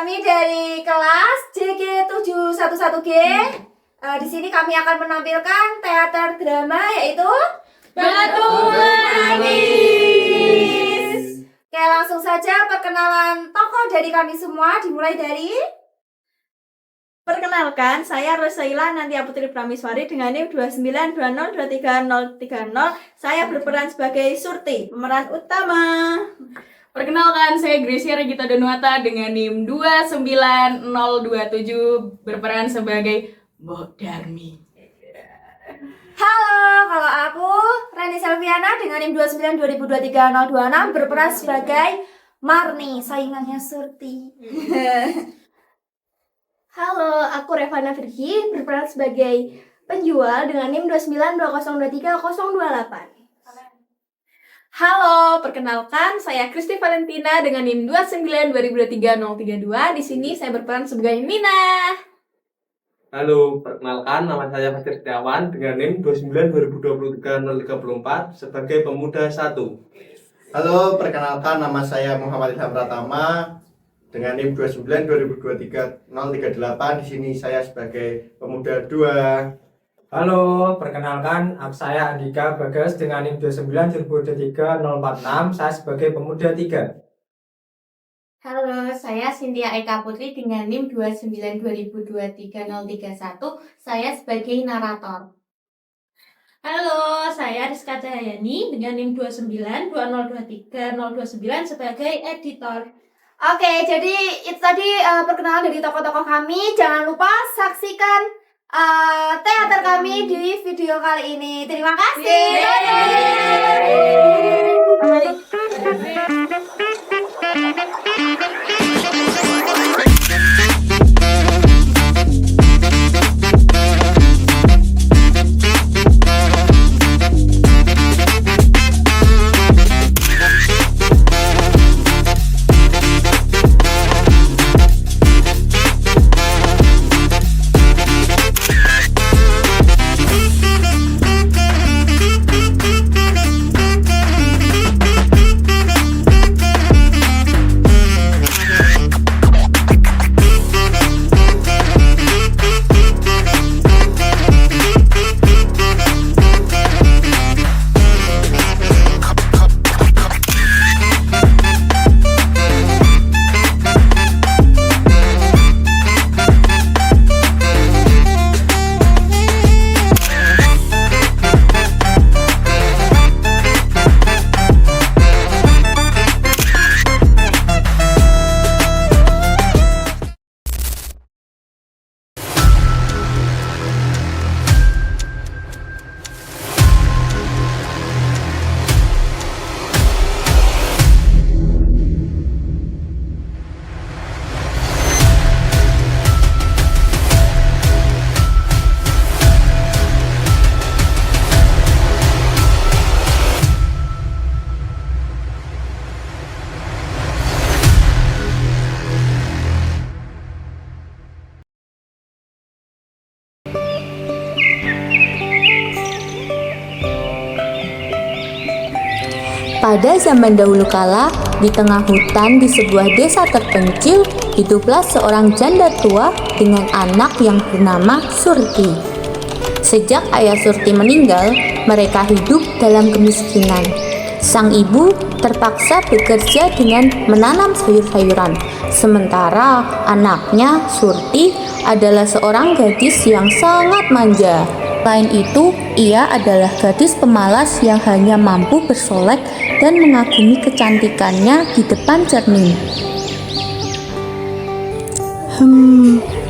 kami dari kelas JG711G. Di sini kami akan menampilkan teater drama yaitu Batu Manis. Oke, langsung saja perkenalan tokoh dari kami semua, dimulai dari Perkenalkan, saya Rosaila Nantia Putri Prameswari dengan NIM 292023030. Saya berperan sebagai Surti, pemeran utama. Perkenalkan, saya Gracia Regita Danuata dengan NIM 29027 berperan sebagai Mbok Darmi. Halo, kalau aku Reni Selviana dengan NIM 292202326 berperan sebagai Marni, saingannya Surti. Halo, aku Revana Firhi, berperan sebagai penjual dengan NIM 292023028. Halo, perkenalkan saya Kristi Valentina dengan NIM 29220233032. Di sini saya berperan sebagai Mina. Halo, perkenalkan nama saya Fatir Setiawan dengan NIM 29220233034 sebagai pemuda 1. Halo, perkenalkan nama saya Muhammad Ilham Pratama dengan NIM 29220233038. Di sini saya sebagai pemuda 2. Halo, perkenalkan saya Andika Bagas dengan NIM 290234046. Saya sebagai pemuda 3. Halo, saya Cynthia Eka Putri dengan NIM 29220233031. Saya sebagai narator. Halo, saya Rizka Cahyani dengan NIM 292023029 sebagai editor. Oke, jadi itu tadi perkenalan dari tokoh-tokoh kami. Jangan lupa saksikan teater kami di video kali ini. Terima kasih. Pada zaman dahulu kala, di tengah hutan di sebuah desa terpencil, hiduplah seorang janda tua dengan anak yang bernama Surti. Sejak ayah Surti meninggal, mereka hidup dalam kemiskinan. Sang ibu terpaksa bekerja dengan menanam sayur-sayuran, sementara anaknya Surti adalah seorang gadis yang sangat manja. Selain itu, ia adalah gadis pemalas yang hanya mampu bersolek dan mengagumi kecantikannya di depan cermin.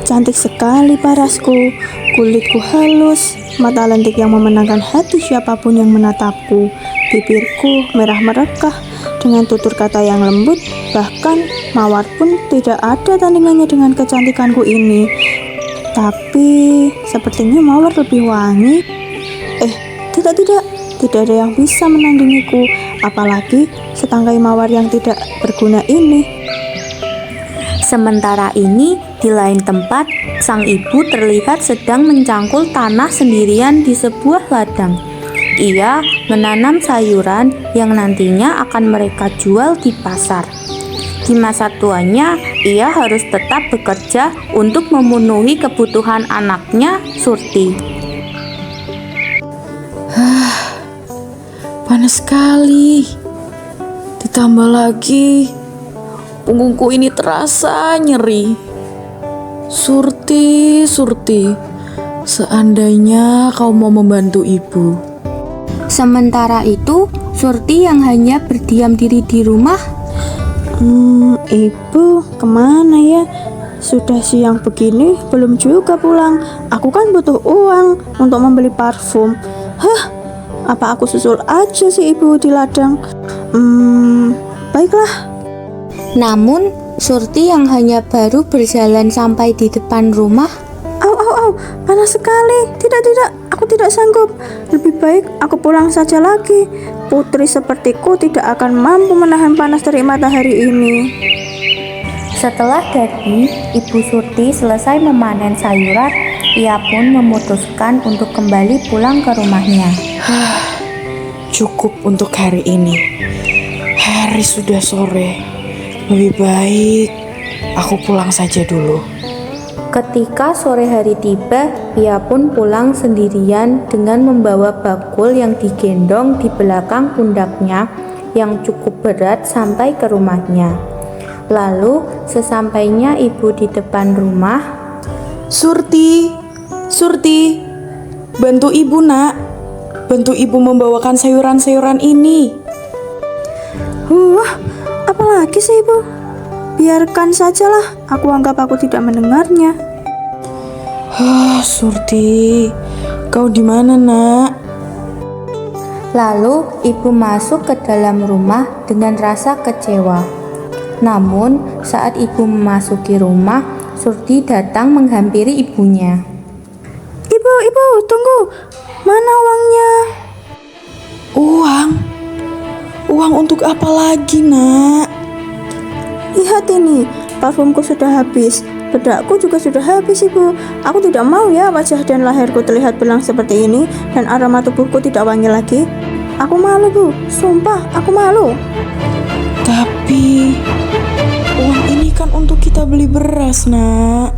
Cantik sekali parasku. Kulitku halus, mata lentik yang memenangkan hati siapapun yang menatapku. Bibirku merah merekah dengan tutur kata yang lembut, bahkan mawar pun tidak ada tandingannya dengan kecantikanku ini. Tapi sepertinya mawar lebih wangi. Tidak ada yang bisa menandingiku, apalagi setangkai mawar yang tidak berguna ini. Sementara ini, di lain tempat, sang ibu terlihat sedang mencangkul tanah sendirian di sebuah ladang. Ia menanam sayuran yang nantinya akan mereka jual di pasar. Di masa tuanya, ia harus tetap bekerja untuk memenuhi kebutuhan anaknya, Surti. Panas sekali. Ditambah lagi punggungku ini terasa nyeri. Surti, seandainya kau mau membantu ibu. Sementara itu, Surti yang hanya berdiam diri di rumah. Ibu kemana ya? Sudah siang begini belum juga pulang. Aku kan butuh uang untuk membeli parfum. Apa aku susul aja si ibu di ladang? Baiklah. Namun, Surti yang hanya baru berjalan sampai di depan rumah. Au, panas sekali. Tidak, aku tidak sanggup. Lebih baik aku pulang saja lagi. Putri sepertiku tidak akan mampu menahan panas terik matahari ini. Setelah tadi, Ibu Surti selesai memanen sayuran, ia pun memutuskan untuk kembali pulang ke rumahnya. Cukup untuk hari ini. Hari sudah sore. Lebih baik aku pulang saja dulu. Ketika sore hari tiba, ia pun pulang sendirian dengan membawa bakul yang digendong di belakang pundaknya yang cukup berat sampai ke rumahnya. Lalu, sesampainya ibu di depan rumah, Surti, bantu ibu nak. Bantu ibu membawakan sayuran-sayuran ini. Apalagi sih ibu? Biarkan sajalah, aku anggap aku tidak mendengarnya. Surti, kau di mana nak? lalu ibu masuk ke dalam rumah dengan rasa kecewa. Namun, saat ibu memasuki rumah, Surti datang menghampiri ibunya. Ibu, tunggu. Mana uangnya? Uang untuk apa lagi, nak? Lihat ini, parfumku sudah habis. Bedakku juga sudah habis, ibu. Aku tidak mau ya wajah dan leherku terlihat belang seperti ini dan aroma tubuhku tidak wangi lagi. Aku malu, bu. Sumpah, aku malu. Tapi uang ini kan untuk kita beli beras, nak.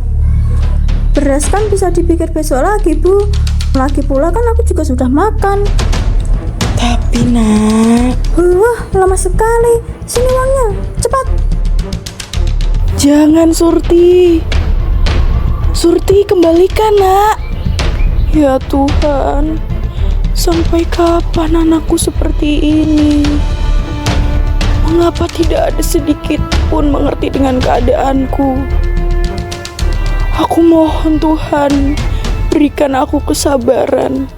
Beras kan bisa dipikir besok lagi, bu. Lagi pula kan aku juga sudah makan. Tapi, nak. Lama sekali. Sini uangnya, cepat. Jangan, Surti. Surti, kembalikan, nak. Ya Tuhan, sampai kapan anakku seperti ini? Mengapa tidak ada sedikit pun mengerti dengan keadaanku? Aku mohon Tuhan, berikan aku kesabaran.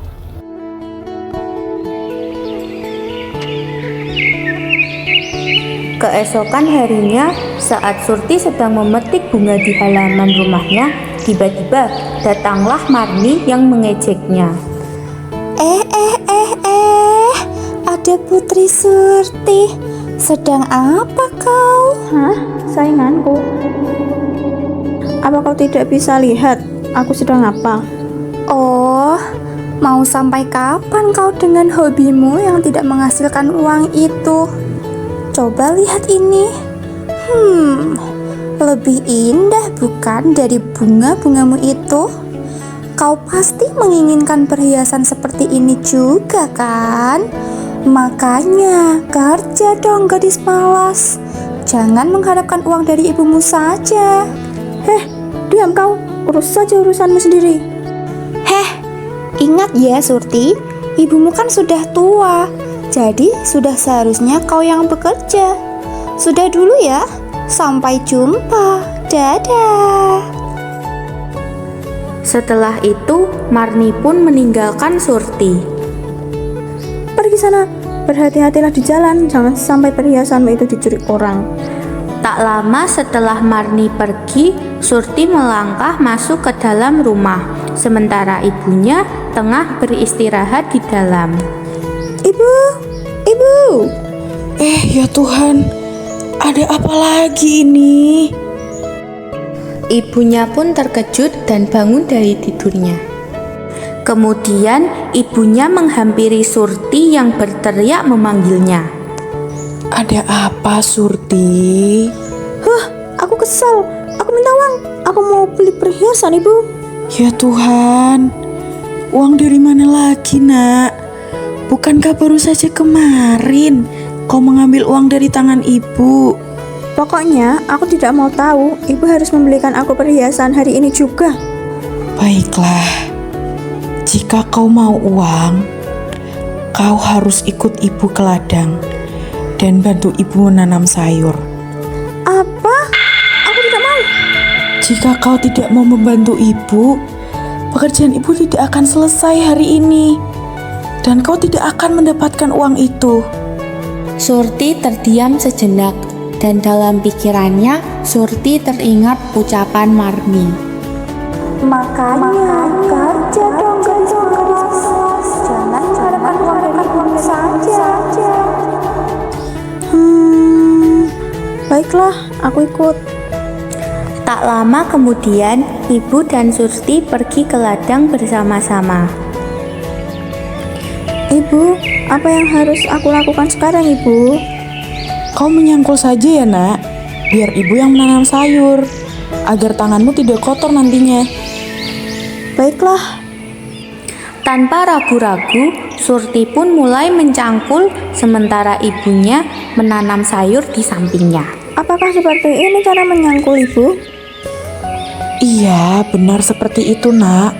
Keesokan harinya, saat Surti sedang memetik bunga di halaman rumahnya, tiba-tiba datanglah Marni yang mengejeknya. Ada Putri Surti. Sedang apa kau? Sainganku. Apa kau tidak bisa lihat aku sedang apa? Oh, mau sampai kapan kau dengan hobimu yang tidak menghasilkan uang itu? Coba lihat ini. Lebih indah bukan dari bunga-bungamu itu? Kau pasti menginginkan perhiasan seperti ini juga kan? Makanya kerja dong gadis malas. Jangan mengharapkan uang dari ibumu saja. Diam kau, urus saja urusanmu sendiri. Ingat ya Surti, ibumu kan sudah tua. Jadi sudah seharusnya kau yang bekerja. Sudah dulu ya. Sampai jumpa. Dadah. Setelah itu, Marni pun meninggalkan Surti. Pergi sana. Berhati-hatilah di jalan. Jangan sampai perhiasanmu itu dicuri orang. Tak lama setelah Marni pergi, Surti melangkah masuk ke dalam rumah. Sementara ibunya tengah beristirahat di dalam. Ibu. Ya Tuhan, ada apa lagi ini? Ibunya pun terkejut dan bangun dari tidurnya. Kemudian ibunya menghampiri Surti yang berteriak memanggilnya. Ada apa Surti? Aku aku kesal. Aku minta uang. Aku mau beli perhiasan, Ibu. Ya Tuhan, uang dari mana lagi, Nak? Bukankah baru saja kemarin kau mengambil uang dari tangan ibu? Pokoknya aku tidak mau tahu. Ibu harus membelikan aku perhiasan hari ini juga. Baiklah, jika kau mau uang, kau harus ikut ibu ke ladang dan bantu ibu menanam sayur. Apa? Aku tidak mau. Jika kau tidak mau membantu ibu, pekerjaan ibu tidak akan selesai hari ini dan kau tidak akan mendapatkan uang itu. Surti terdiam sejenak, dan dalam pikirannya Surti teringat ucapan Marmi. Makanya kerja dong keras. Jangan mengharapkan uang dari uang saja. Baiklah, aku ikut. Tak lama kemudian, Ibu dan Surti pergi ke ladang bersama-sama. Ibu, apa yang harus aku lakukan sekarang, Ibu? Kau menyangkul saja ya, Nak. Biar ibu yang menanam sayur, agar tanganmu tidak kotor nantinya. Baiklah. Tanpa ragu-ragu, Surti pun mulai mencangkul sementara ibunya menanam sayur di sampingnya. Apakah seperti ini cara menyangkul, Ibu? Iya, benar seperti itu, Nak.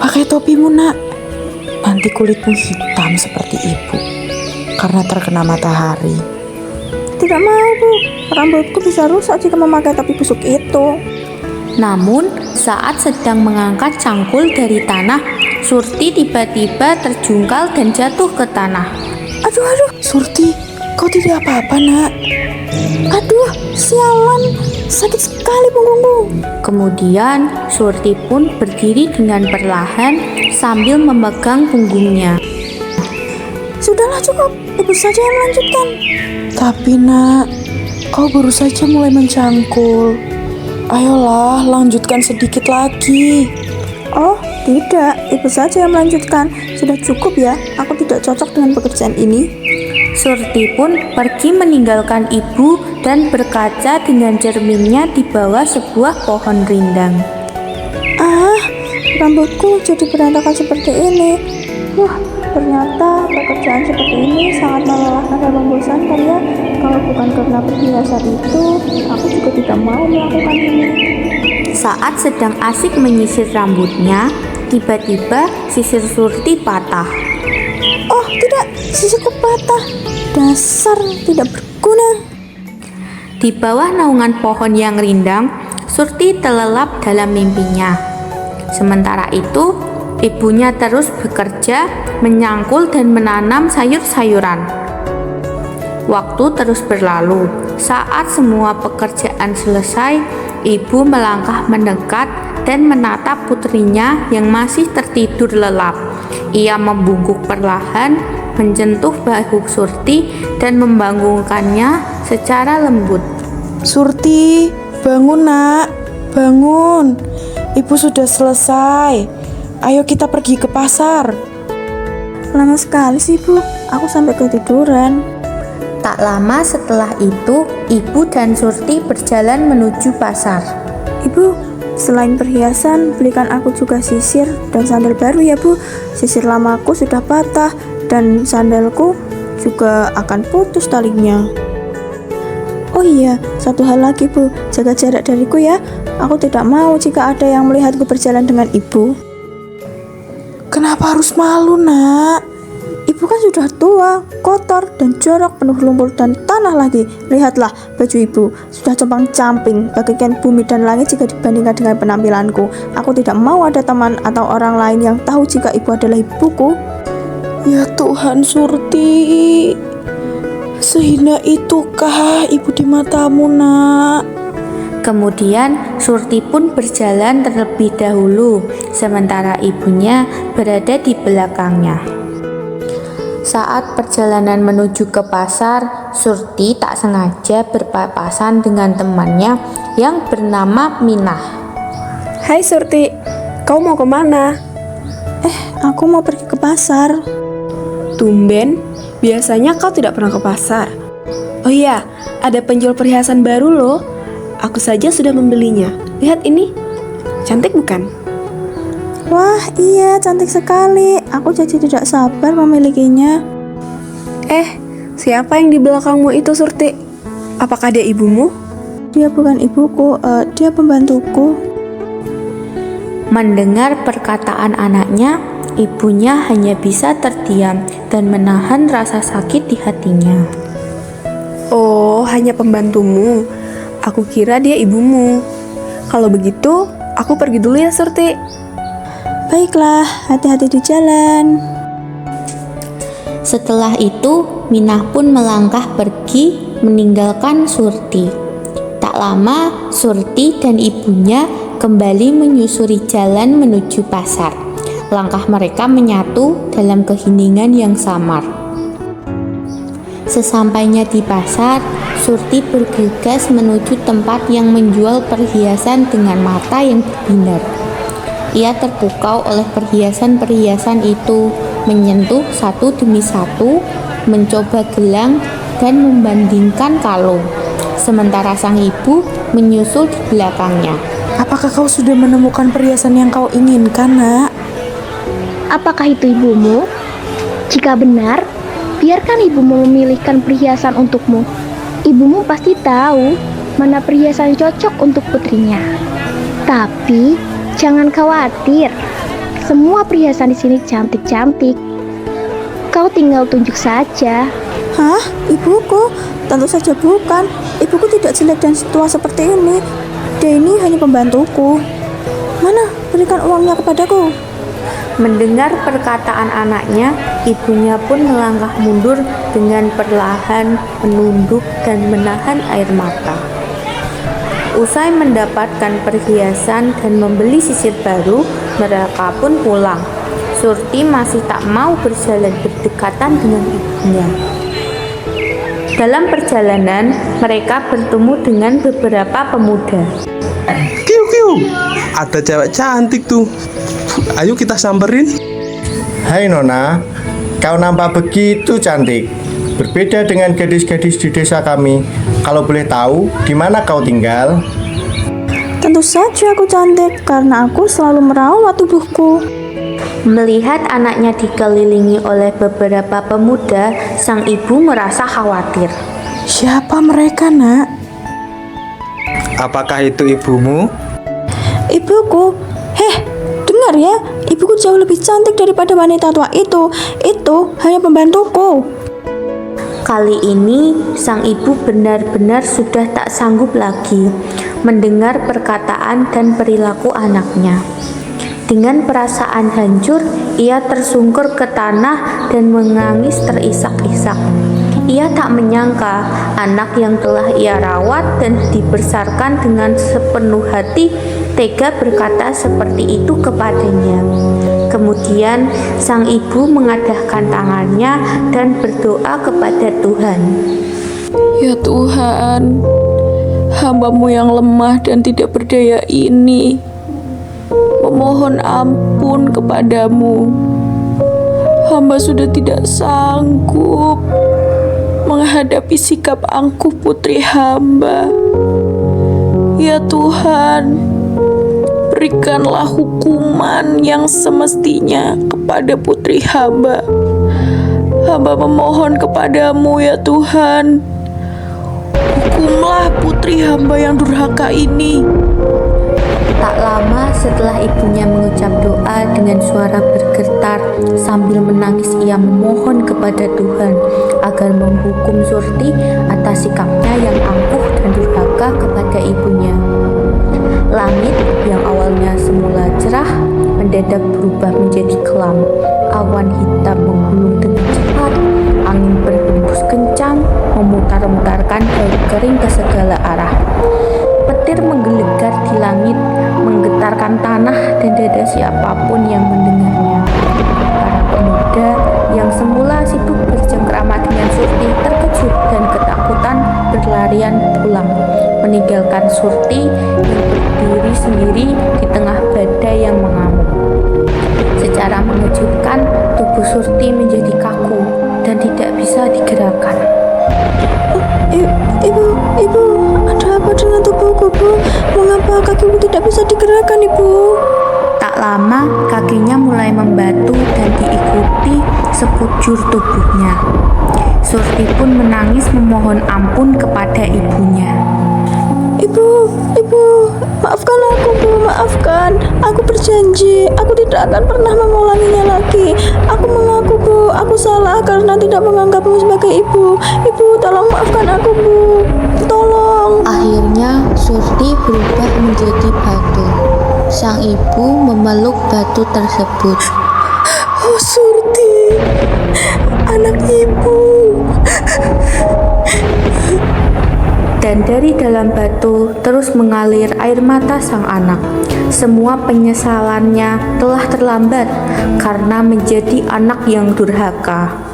Pakai topimu, Nak. Nanti kulitmu hitam seperti ibu karena terkena matahari. Tidak mau, Bu. Rambutku bisa rusak jika memakai topi busuk itu. Namun, saat sedang mengangkat cangkul dari tanah, Surti tiba-tiba terjungkal dan jatuh ke tanah. Aduh. Surti, kau tidak apa-apa, Nak. Aduh, sialan. Sakit sekali punggungku. Kemudian, Surti pun berdiri dengan perlahan sambil memegang punggungnya. Sudahlah, cukup. Ibu saja yang melanjutkan. Tapi, Nak, kau baru saja mulai mencangkul. Ayolah, lanjutkan sedikit lagi. Oh, tidak. Ibu saja yang melanjutkan. Sudah cukup ya. Aku tidak cocok dengan pekerjaan ini. Surti pun pergi meninggalkan ibu dan berkaca dengan cerminnya di bawah sebuah pohon rindang. Rambutku jadi berantakan seperti ini. Wah, ternyata pekerjaan seperti ini sangat melelahkan dan membosankan ya. Kalau bukan karena perhiasan itu, aku juga tidak mau melakukan ini. Saat sedang asik menyisir rambutnya, tiba-tiba sisir Surti patah. Oh, tidak. Sisirku patah. Dasar tidak berguna. Di bawah naungan pohon yang rindang, Surti terlelap dalam mimpinya. Sementara itu, ibunya terus bekerja, menyangkul dan menanam sayur-sayuran. Waktu terus berlalu. Saat semua pekerjaan selesai, ibu melangkah mendekat dan menatap putrinya yang masih tertidur lelap. Ia membungkuk perlahan, menyentuh bahu Surti dan membangunkannya secara lembut. Surti, bangun, Nak. Bangun. Ibu sudah selesai. Ayo kita pergi ke pasar. Lama sekali sih, Bu. Aku sampai ketiduran. Tak lama setelah itu, ibu dan Surti berjalan menuju pasar. Ibu, selain perhiasan, belikan aku juga sisir dan sandal baru ya, Bu. Sisir lamaku sudah patah dan sandalku juga akan putus talinya. Oh iya, satu hal lagi, Bu. Jaga jarak dariku ya. Aku tidak mau jika ada yang melihatku berjalan dengan ibu. Kenapa harus malu, Nak? Ibu kan sudah tua, kotor, dan jorok, penuh lumpur dan tanah lagi. Lihatlah baju ibu, sudah compang-camping, bagaikan bumi dan langit jika dibandingkan dengan penampilanku. Aku tidak mau ada teman atau orang lain yang tahu jika ibu adalah ibuku. Ya Tuhan, Surti. Sehina itukah ibu di matamu, Nak? Kemudian Surti pun berjalan terlebih dahulu, sementara ibunya berada di belakangnya. Saat perjalanan menuju ke pasar, Surti tak sengaja berpapasan dengan temannya yang bernama Minah. Hai Surti, kau mau kemana? Aku mau pergi ke pasar. Tumben, biasanya kau tidak pernah ke pasar. Oh iya, ada penjual perhiasan baru loh. Aku saja sudah membelinya. Lihat ini. Cantik bukan? Wah, iya, cantik sekali. Aku jadi tidak sabar memilikinya. Siapa yang di belakangmu itu, Surti? Apakah dia ibumu? Dia bukan ibuku, dia pembantuku. Mendengar perkataan anaknya, ibunya hanya bisa terdiam dan menahan rasa sakit di hatinya. Oh, hanya pembantumu. Aku kira dia ibumu. Kalau begitu, aku pergi dulu ya, Surti. Baiklah, hati-hati di jalan. Setelah itu, Minah pun melangkah pergi meninggalkan Surti. Tak lama, Surti dan ibunya kembali menyusuri jalan menuju pasar. Langkah mereka menyatu dalam keheningan yang samar. Sesampainya di pasar, Surti bergegas menuju tempat yang menjual perhiasan dengan mata yang berbinar. Ia terpukau oleh perhiasan-perhiasan itu, menyentuh satu demi satu, mencoba gelang, dan membandingkan kalung. Sementara sang ibu menyusul di belakangnya. Apakah kau sudah menemukan perhiasan yang kau inginkan, Nak? Apakah itu ibumu? Jika benar, biarkan ibumu memilihkan perhiasan untukmu. Ibumu pasti tahu mana perhiasan cocok untuk putrinya. Tapi jangan khawatir, semua perhiasan di sini cantik-cantik. Kau tinggal tunjuk saja. Hah? Ibuku? Tentu saja bukan. Ibuku tidak jelek dan tua seperti ini. Dia ini hanya pembantuku. Mana? Berikan uangnya kepadaku. Mendengar perkataan anaknya, ibunya pun melangkah mundur dengan perlahan, menunduk dan menahan air mata. Usai mendapatkan perhiasan dan membeli sisir baru, mereka pun pulang. Surti masih tak mau berjalan berdekatan dengan ibunya. Dalam perjalanan, mereka bertemu dengan beberapa pemuda. Kiu, ada cewek cantik tuh. Ayo kita samperin. Hai Nona, kau nampak begitu cantik. Berbeda dengan gadis-gadis di desa kami. Kalau boleh tahu, di mana kau tinggal? Tentu saja aku cantik, karena aku selalu merawat tubuhku. Melihat anaknya dikelilingi oleh beberapa pemuda, sang ibu merasa khawatir. Siapa mereka, Nak? Apakah itu ibumu? Ibuku. Dengar ya, ibuku jauh lebih cantik daripada wanita tua itu. Itu hanya pembantuku. Kali ini, sang ibu benar-benar sudah tak sanggup lagi mendengar perkataan dan perilaku anaknya. Dengan perasaan hancur, ia tersungkur ke tanah dan menangis terisak-isak. Ia tak menyangka anak yang telah ia rawat dan dibesarkan dengan sepenuh hati tega berkata seperti itu kepadanya. Kemudian sang ibu mengadahkan tangannya dan berdoa kepada Tuhan. Ya Tuhan, hamba-Mu yang lemah dan tidak berdaya ini memohon ampun kepadamu. Hamba sudah tidak sanggup menghadapi sikap angkuh putri hamba. Ya Tuhan, berikanlah hukuman yang semestinya kepada putri hamba. Hamba memohon kepadamu ya Tuhan, hukumlah putri hamba yang durhaka ini. Tak lama setelah ibunya mengucap doa dengan suara bergetar sambil menangis, ia memohon kepada Tuhan agar menghukum Surti atas sikapnya yang angkuh dan durhaka kepada ibunya. Langit yang awalnya semula cerah mendadak berubah menjadi kelam. Awan hitam menggulung dengan cepat, angin berhembus kencang memutar-mutarkan daun kering ke segala arah. Petir menggelegar di langit, menggetarkan tanah dan dada siapapun yang mendengarnya. Para pemuda yang semula sibuk bercengkrama dengan Surti terkejut dan ketakutan berlarian pulang, meninggalkan Surti yang berdiri sendiri di tengah badai yang mengamuk. Secara mengejutkan, tubuh Surti menjadi kaku dan tidak bisa digerakkan. Ibu, ada apa dengan tubuhku? sekujur tubuhnya. Surti pun menangis memohon ampun kepada ibunya. Ibu, maafkan aku, Bu, maafkan. Aku berjanji, aku tidak akan pernah mengulanginya lagi. Aku mengaku, Bu, aku salah karena tidak menganggapmu sebagai ibu. Ibu, tolong maafkan aku, Bu. Tolong. Akhirnya Surti berubah menjadi batu. Sang ibu memeluk batu tersebut. Oh, Surti, anak ibu. Dan dari dalam batu terus mengalir air mata sang anak. Semua penyesalannya telah terlambat karena menjadi anak yang durhaka.